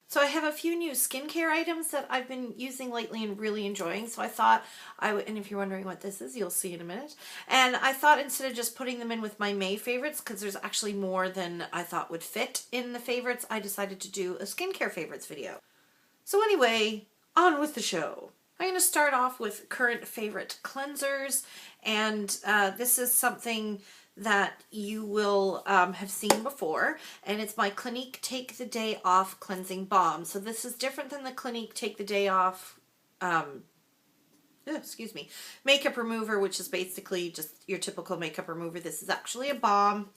So I have a few new skincare items that I've been using lately and really enjoying. So I thought I would, and if you're wondering what this is, you'll see in a minute. And I thought instead of just putting them in with my May favorites, because there's actually more than I thought would fit in the favorites, I decided to do a skincare favorites video. So anyway, on with the show. I'm going to start off with current favorite cleansers, and this is something that you will have seen before, and it's my Clinique Take the Day Off Cleansing Balm. So this is different than the Clinique Take the Day Off makeup remover, which is basically just your typical makeup remover. This is actually a balm,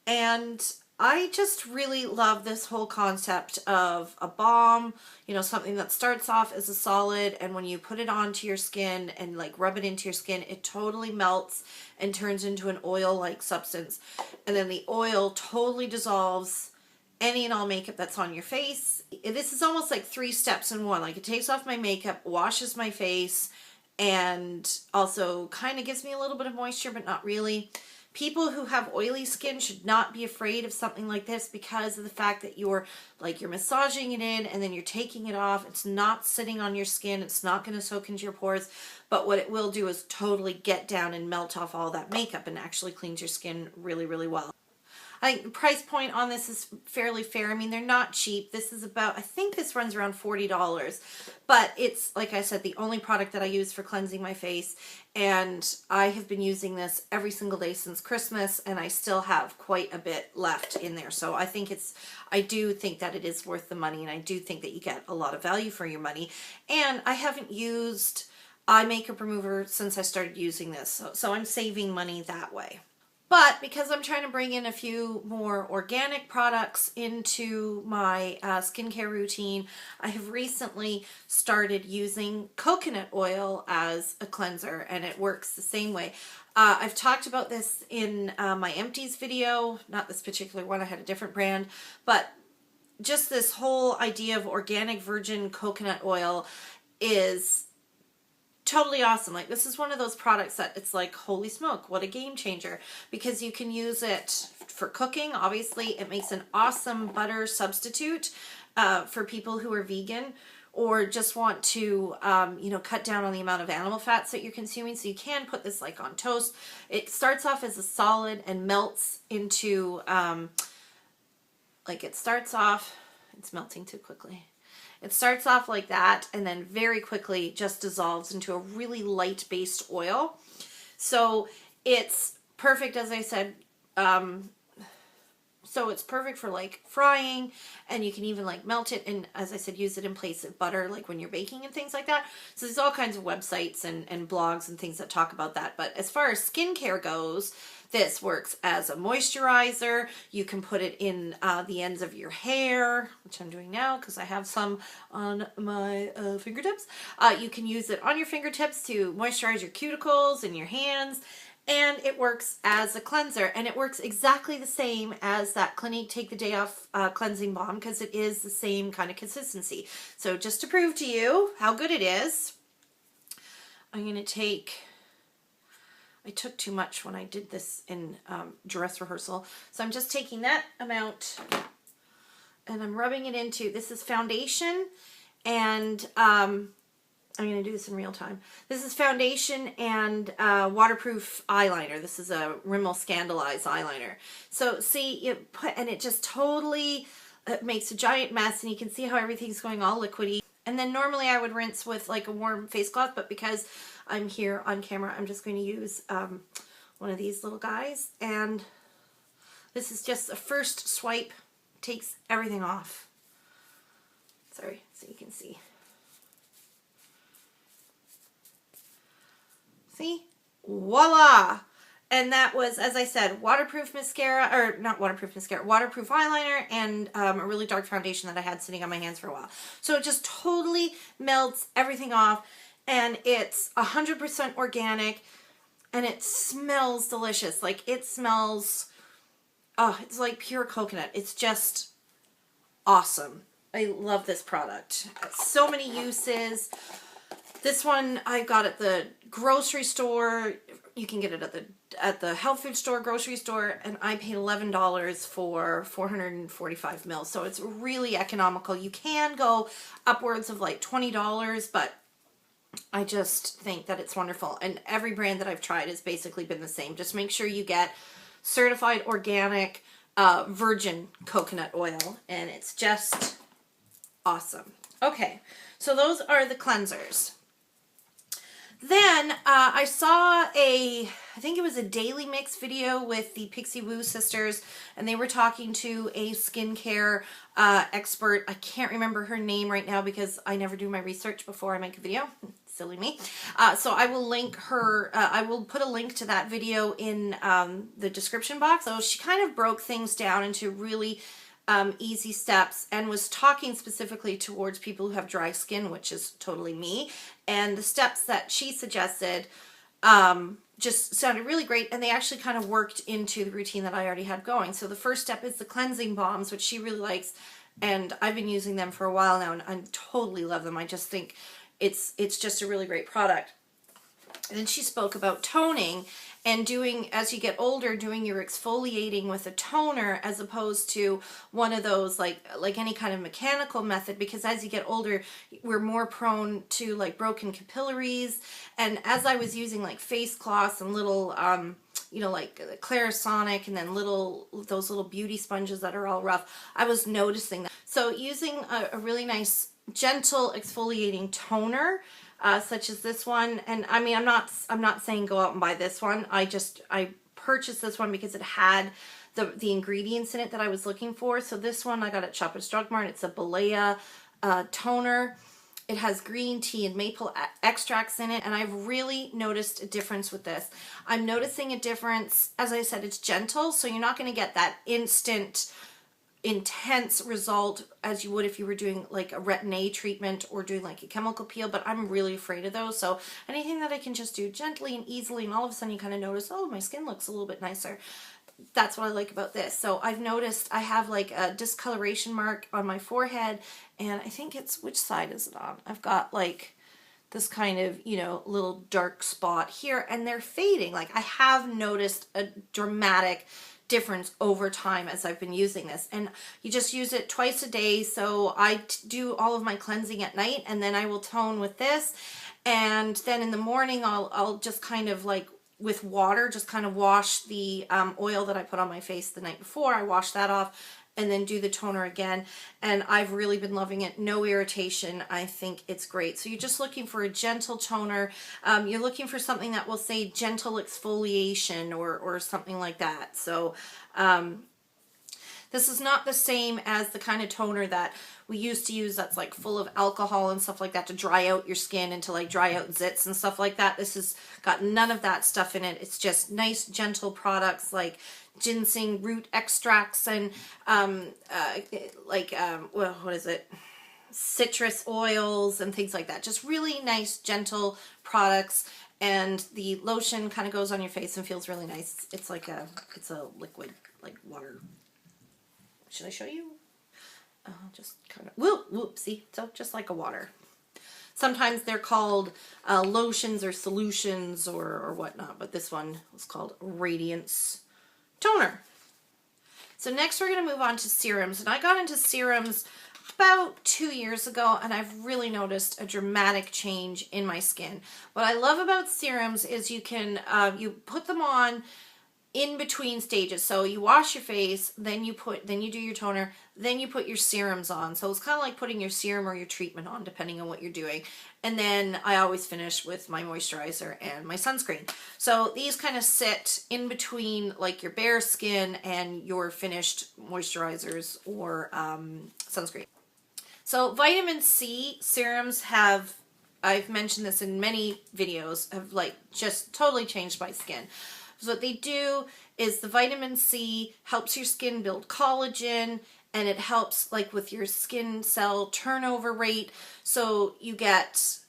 and I just really love this whole concept of a balm, you know, something that starts off as a solid, and when you put it onto your skin and like rub it into your skin, it totally melts and turns into an oil-like substance. And then the oil totally dissolves any and all makeup that's on your face. This is almost like 3 steps in one. Like, it takes off my makeup, washes my face, and also kind of gives me a little bit of moisture, but not really. People who have oily skin should not be afraid of something like this because of the fact that you're massaging it in and then you're taking it off. It's not sitting on your skin. It's not going to soak into your pores. But what it will do is totally get down and melt off all that makeup and actually cleans your skin really, really well. I think the price point on this is fairly fair. I mean, they're not cheap. This is about, I think this runs around $40. But it's, like I said, the only product that I use for cleansing my face. And I have been using this every single day since Christmas, and I still have quite a bit left in there. So I do think that it is worth the money, and I do think that you get a lot of value for your money. And I haven't used eye makeup remover since I started using this. So I'm saving money that way. But because I'm trying to bring in a few more organic products into my skincare routine, I have recently started using coconut oil as a cleanser, and it works the same way. I've talked about this in my empties video, not this particular one, I had a different brand, but just this whole idea of organic virgin coconut oil is totally awesome. Like, this is one of those products that it's like, holy smoke, what a game changer, because you can use it for cooking. Obviously, it makes an awesome butter substitute for people who are vegan or just want to, cut down on the amount of animal fats that you're consuming. So you can put this like on toast. It starts off as a solid and melts into, it's melting too quickly. It starts off like that and then very quickly just dissolves into a really light-based oil. So it's perfect, as I said. So it's perfect for like frying, and you can even like melt it and, as I said, use it in place of butter, like when you're baking and things like that. So there's all kinds of websites and blogs and things that talk about that. But as far as skincare goes, this works as a moisturizer. You can put it in the ends of your hair, which I'm doing now because I have some on my fingertips. You can use it on your fingertips to moisturize your cuticles and your hands. And it works as a cleanser, and it works exactly the same as that Clinique Take the Day Off cleansing balm, because it is the same kind of consistency. So just to prove to you how good it is, I'm going to take, I took too much when I did this in dress rehearsal, so I'm just taking that amount and I'm rubbing it into, this is foundation, and I'm going to do this in real time. This is foundation and waterproof eyeliner. This is a Rimmel Scandaleyes eyeliner. So see, you put, and it just totally makes a giant mess, and you can see how everything's going all liquidy. And then normally I would rinse with like a warm face cloth, but because I'm here on camera, I'm just going to use one of these little guys. And this is just a first swipe, takes everything off. Sorry, so you can see. See? Voila! And that was, as I said, waterproof mascara, or not waterproof mascara, waterproof eyeliner, and a really dark foundation that I had sitting on my hands for a while. So it just totally melts everything off, and it's 100% organic, and it smells delicious. Like, it smells, oh, it's like pure coconut. It's just awesome. I love this product. So many uses. This one I got at the grocery store. You can get it at the at the health food store, grocery store, and I paid $11 for 445 mils. So it's really economical. You can go upwards of like $20, but I just think that it's wonderful. And every brand that I've tried has basically been the same. Just make sure you get certified organic virgin coconut oil, and it's just awesome. Okay, so those are the cleansers. Then I saw I think it was a Daily Mix video with the Pixie Woo sisters, and they were talking to a skincare expert. I can't remember her name right now because I never do my research before I make a video. Silly me. So I will link her, I will put a link to that video in the description box. So she kind of broke things down into really easy steps and was talking specifically towards people who have dry skin, which is totally me. And the steps that she suggested just sounded really great, and they actually kind of worked into the routine that I already had going. So the first step is the cleansing balms, which she really likes, and I've been using them for a while now, and I totally love them. I just think it's just a really great product. And then she spoke about toning and doing, as you get older, doing your exfoliating with a toner as opposed to one of those like any kind of mechanical method, because as you get older, we're more prone to like broken capillaries. And as I was using like face cloths and little, you know, like Clarisonic, and then those little beauty sponges that are all rough, I was noticing that. So using a really nice gentle exfoliating toner, such as this one, and I mean, I'm not saying go out and buy this one. I purchased this one because it had the ingredients in it that I was looking for. So this one I got at Shoppers Drug Mart. It's a Balea toner. It has green tea and maple extracts in it, and I've really noticed a difference with this. I'm noticing a difference. As I said, it's gentle, so you're not going to get that instant intense result as you would if you were doing like a Retin-A treatment or doing like a chemical peel, but I'm really afraid of those. So anything that I can just do gently and easily, and all of a sudden you kind of notice, oh, my skin looks a little bit nicer. That's what I like about this. So I've noticed I have like a discoloration mark on my forehead, and I think it's, which side is it on? I've got like this kind of, you know, little dark spot here, and they're fading. Like I have noticed a dramatic difference over time as I've been using this. And you just use it twice a day. So I do all of my cleansing at night, and then I will tone with this, and then in the morning I'll just kind of like with water just kind of wash the oil that I put on my face the night before. I wash that off and then do the toner again, and I've really been loving it. No irritation. I think it's great. So you're just looking for a gentle toner. You're looking for something that will say gentle exfoliation or something like that. So this is not the same as the kind of toner that we used to use that's like full of alcohol and stuff like that to dry out your skin and to like dry out zits and stuff like that. This has got none of that stuff in it. It's just nice, gentle products like ginseng root extracts and well, what is it? Citrus oils and things like that. Just really nice, gentle products. And the lotion kind of goes on your face and feels really nice. It's like it's a liquid, like water. Should I show you? Just kind of, whoop, see? So just like a water. Sometimes they're called lotions or solutions or whatnot, but this one was called Radiance Toner. So next we're going to move on to serums. And I got into serums about 2 years ago, and I've really noticed a dramatic change in my skin. What I love about serums is you can, you put them on in between stages. So you wash your face, then you do your toner, then you put your serums on. So it's kind of like putting your serum or your treatment on, depending on what you're doing. And then I always finish with my moisturizer and my sunscreen. So these kind of sit in between like your bare skin and your finished moisturizers or sunscreen. So vitamin C serums have, I've mentioned this in many videos, have like just totally changed my skin. So what they do is the vitamin C helps your skin build collagen, and it helps like with your skin cell turnover rate. So you get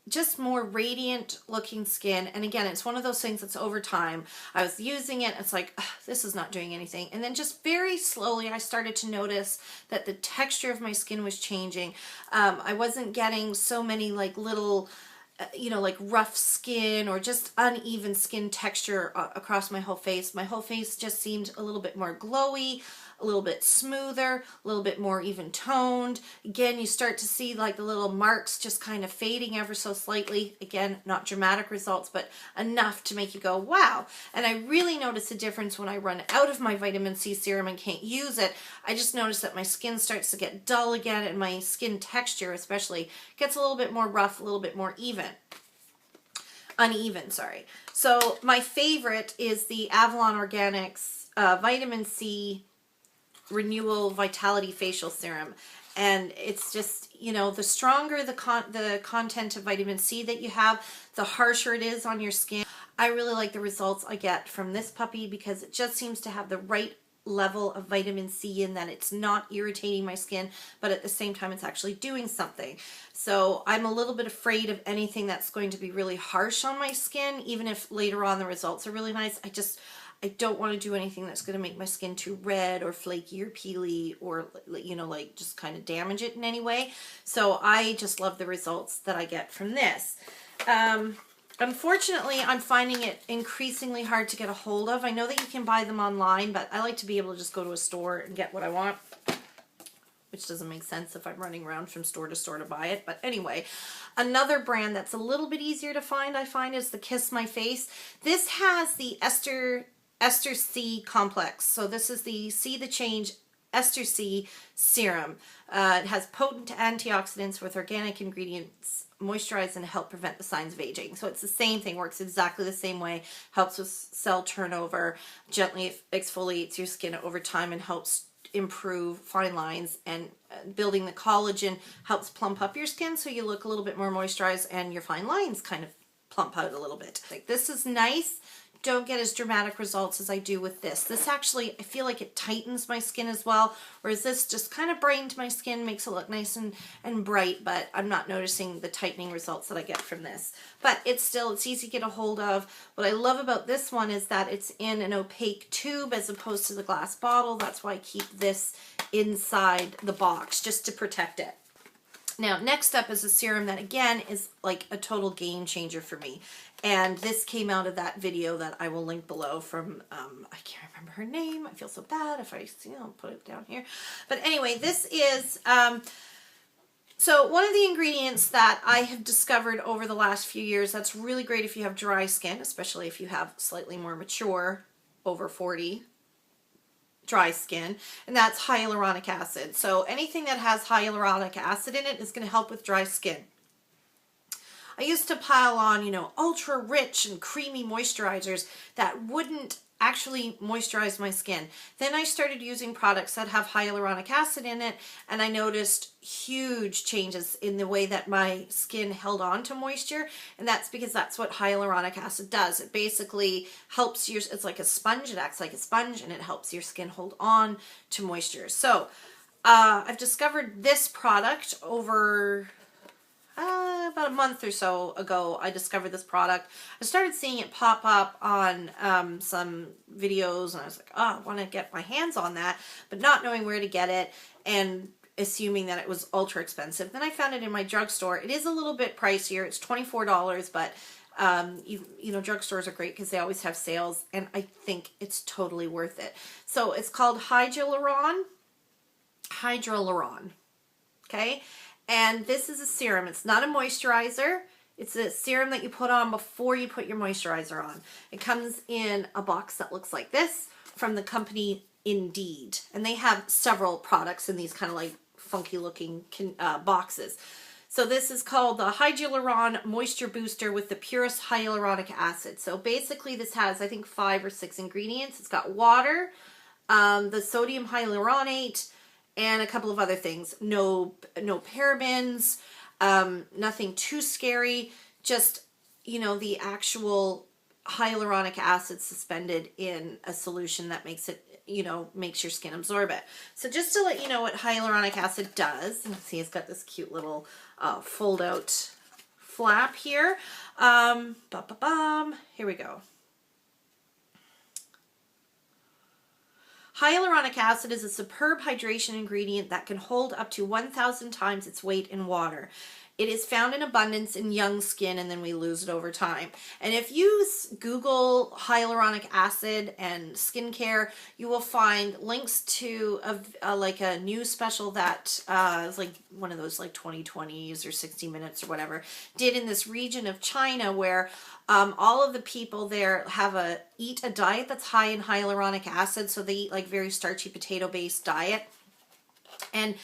just more radiant looking skin. And again, it's one of those things that's over time. I was using it, it's like, this is not doing anything. And then just very slowly I started to notice that the texture of my skin was changing. I wasn't getting so many like little you know, like rough skin or just uneven skin texture across my whole face. My whole face just seemed a little bit more glowy, a little bit smoother, a little bit more even toned. Again, you start to see like the little marks just kind of fading ever so slightly. Again, not dramatic results, but enough to make you go, wow. And I really notice a difference when I run out of my vitamin C serum and can't use it. I just notice that my skin starts to get dull again, and my skin texture especially gets a little bit more rough, a little bit more uneven, sorry. So my favorite is the Avalon Organics Vitamin C Renewal Vitality Facial Serum. And it's just, you know, the stronger the content of vitamin C that you have, the harsher it is on your skin. I really like the results I get from this puppy because it just seems to have the right level of vitamin C in that it's not irritating my skin, but at the same time it's actually doing something. So I'm a little bit afraid of anything that's going to be really harsh on my skin, even if later on the results are really nice. I don't want to do anything that's going to make my skin too red or flaky or peely or, you know, like just kind of damage it in any way. So I just love the results that I get from this. Unfortunately, I'm finding it increasingly hard to get a hold of. I know that you can buy them online, but I like to be able to just go to a store and get what I want, which doesn't make sense if I'm running around from store to store to buy it. But anyway, another brand that's a little bit easier to find, I find, is the Kiss My Face. This has the Ester C complex. So this is the See the Change Ester C serum. It has potent antioxidants with organic ingredients, moisturize and help prevent the signs of aging. So it's the same thing, works exactly the same way, helps with cell turnover, gently exfoliates your skin over time and helps improve fine lines, and building the collagen helps plump up your skin so you look a little bit more moisturized and your fine lines kind of plump out a little bit. Like, this is nice. Don't get as dramatic results as I do with this. This actually, I feel like it tightens my skin as well, whereas this just kind of brightens my skin, makes it look nice and bright, but I'm not noticing the tightening results that I get from this. But it's easy to get a hold of. What I love about this one is that it's in an opaque tube as opposed to the glass bottle. That's why I keep this inside the box, just to protect it. Now, next up is a serum that, again, is like a total game changer for me. And this came out of that video that I will link below from, I can't remember her name. I feel so bad if I, I'll put it down here. But anyway, this is, so one of the ingredients that I have discovered over the last few years that's really great if you have dry skin, especially if you have slightly more mature, over 40, dry skin, and that's hyaluronic acid. So anything that has hyaluronic acid in it is going to help with dry skin. I used to pile on, you know, ultra rich and creamy moisturizers that wouldn't actually moisturize my skin. Then I started using products that have hyaluronic acid in it, and I noticed huge changes in the way that my skin held on to moisture, and that's because that's what hyaluronic acid does. It basically helps it's like a sponge, it acts like a sponge, and it helps your skin hold on to moisture. So I've discovered this product over about a month or so ago. I discovered this product. I started seeing it pop up on some videos, and I was like, oh, I want to get my hands on that, but not knowing where to get it and assuming that it was ultra expensive. Then I found it in my drugstore. It is a little bit pricier. It's $24, but you know, drugstores are great because they always have sales, and I think it's totally worth it. So it's called Hyaluronic. Okay? And this is a serum. It's not a moisturizer. It's a serum that you put on before you put your moisturizer on. It comes in a box that looks like this from the company Indeed. And they have several products in these kind of like funky looking boxes. So this is called the Hyaluronic Moisture Booster with the purest hyaluronic acid. So basically this has, I think, 5 or 6 ingredients. It's got water, the sodium hyaluronate, and a couple of other things. No parabens, nothing too scary, just, you know, the actual hyaluronic acid suspended in a solution that makes it, you know, makes your skin absorb it. So just to let you know what hyaluronic acid does, and see, it's got this cute little fold out flap here. Here we go. Hyaluronic acid is a superb hydration ingredient that can hold up to 1,000 times its weight in water. It is found in abundance in young skin, and then we lose it over time. And if you Google hyaluronic acid and skincare, you will find links to like a new special that is like one of those like 2020s or 60 Minutes or whatever, did in this region of China where all of the people there eat a diet that's high in hyaluronic acid. So they eat like very starchy potato based diet. And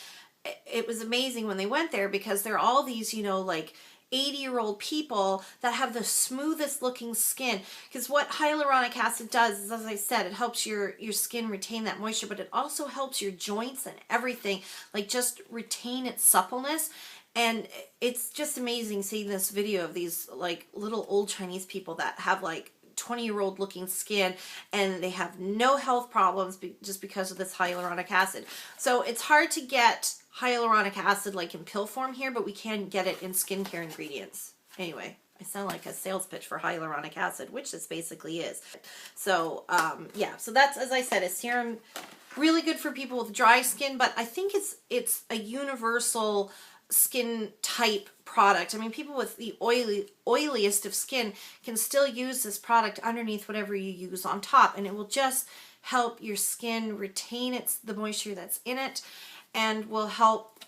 it was amazing when they went there because they're all these, you know, like 80-year-old people that have the smoothest looking skin. Because what hyaluronic acid does is, as I said, it helps your skin retain that moisture, but it also helps your joints and everything, like just retain its suppleness. And it's just amazing seeing this video of these like little old Chinese people that have like 20-year-old looking skin, and they have no health problems just because of this hyaluronic acid. So it's hard to get hyaluronic acid like in pill form here, but we can get it in skincare ingredients. Anyway, I sound like a sales pitch for hyaluronic acid, which this basically is. So yeah, so that's, as I said, a serum, really good for people with dry skin, but I think it's a universal skin type product. I mean, people with the oiliest of skin can still use this product underneath whatever you use on top, and it will just help your skin retain the moisture that's in it, and will help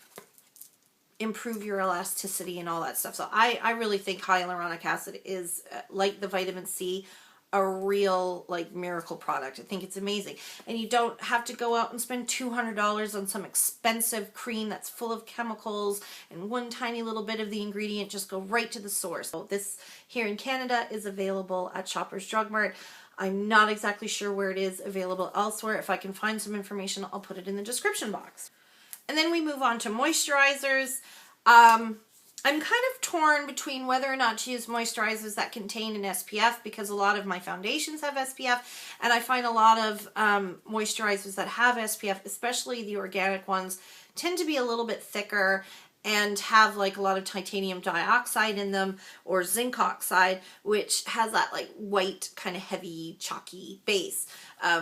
improve your elasticity and all that stuff. So I really think hyaluronic acid is like the vitamin C, a real like miracle product. I think it's amazing. And you don't have to go out and spend $200 on some expensive cream that's full of chemicals and one tiny little bit of the ingredient. Just go right to the source. So this here in Canada is available at Shoppers Drug Mart. I'm not exactly sure where it is available elsewhere. If I can find some information, I'll put it in the description box. And then we move on to moisturizers. I'm kind of torn between whether or not to use moisturizers that contain an SPF, because a lot of my foundations have SPF, and I find a lot of moisturizers that have SPF, especially the organic ones, tend to be a little bit thicker and have like a lot of titanium dioxide in them, or zinc oxide, which has that like white kind of heavy chalky base.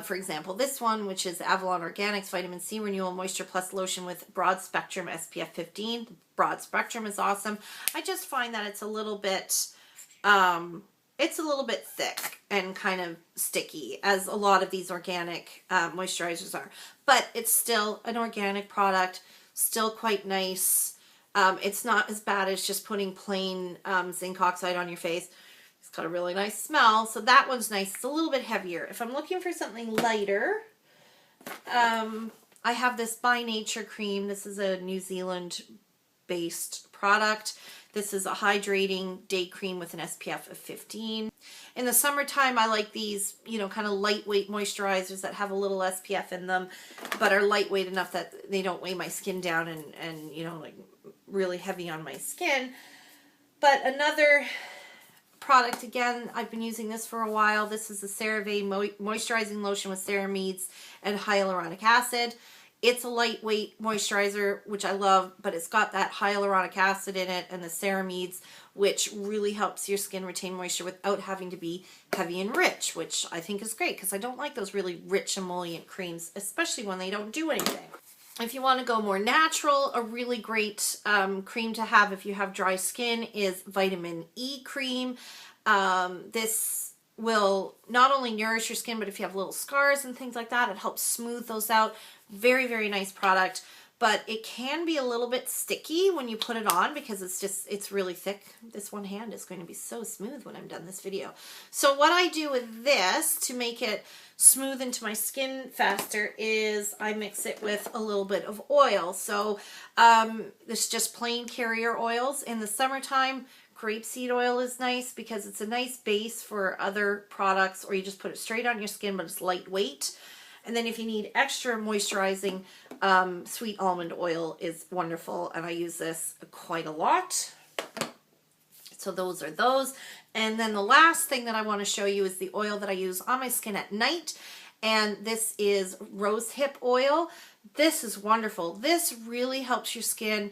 For example, this one, which is Avalon Organics Vitamin C Renewal Moisture Plus Lotion with Broad Spectrum SPF 15. The broad spectrum is awesome. I just find that it's a little bit thick and kind of sticky, as a lot of these organic moisturizers are. But it's still an organic product, still quite nice. It's not as bad as just putting plain zinc oxide on your face. It's got a really nice smell, so that one's nice. It's a little bit heavier. If I'm looking for something lighter, I have this By Nature cream. This is a New Zealand-based product. This is a hydrating day cream with an SPF of 15. In the summertime, I like these, you know, kind of lightweight moisturizers that have a little SPF in them, but are lightweight enough that they don't weigh my skin down and you know, like really heavy on my skin. But another product, again, I've been using this for a while. This is the CeraVe Moisturizing Lotion with ceramides and hyaluronic acid. It's a lightweight moisturizer, which I love, but it's got that hyaluronic acid in it and the ceramides, which really helps your skin retain moisture without having to be heavy and rich, which I think is great because I don't like those really rich emollient creams, especially when they don't do anything. If you want to go more natural, a really great cream to have if you have dry skin is Vitamin E cream. This will not only nourish your skin, but if you have little scars and things like that, it helps smooth those out. Very, very nice product, but it can be a little bit sticky when you put it on because it's really thick. This one hand is going to be so smooth when I'm done this video. So what I do with this to make it smooth into my skin faster is I mix it with a little bit of oil. So this is just plain carrier oils. In the summertime, grapeseed oil is nice because it's a nice base for other products, or you just put it straight on your skin, but it's lightweight. And then if you need extra moisturizing, sweet almond oil is wonderful, and I use this quite a lot. So those are those. And then the last thing that I want to show you is the oil that I use on my skin at night, and this is rosehip oil. This is wonderful. This really helps your skin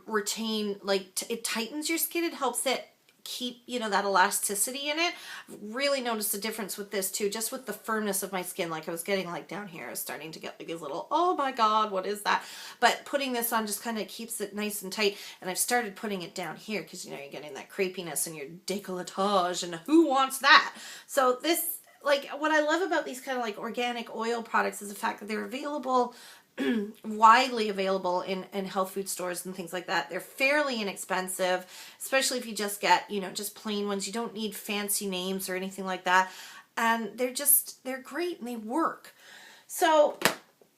retain, like it tightens your skin. It helps it keep, you know, that elasticity in it. I've really noticed a difference with this too, just with the firmness of my skin. Like I was getting like down here, I was starting to get like these little, oh my God, what is that? But putting this on just kind of keeps it nice and tight. And I've started putting it down here because, you know, you're getting that crepiness in your décolletage, and who wants that? So this, like, what I love about these kind of like organic oil products is the fact that they're available, widely available in health food stores and things like that. They're fairly inexpensive, especially if you just get, you know, just plain ones. You don't need fancy names or anything like that. And they're great and they work. So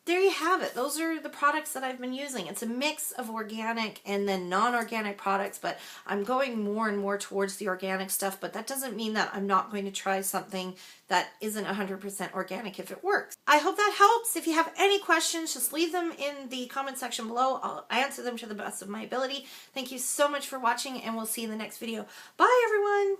there you have it. Those are the products that I've been using. It's a mix of organic and then non-organic products, but I'm going more and more towards the organic stuff, but that doesn't mean that I'm not going to try something that isn't 100% organic if it works. I hope that helps. If you have any questions, just leave them in the comment section below. I'll answer them to the best of my ability. Thank you so much for watching, and we'll see you in the next video. Bye, everyone.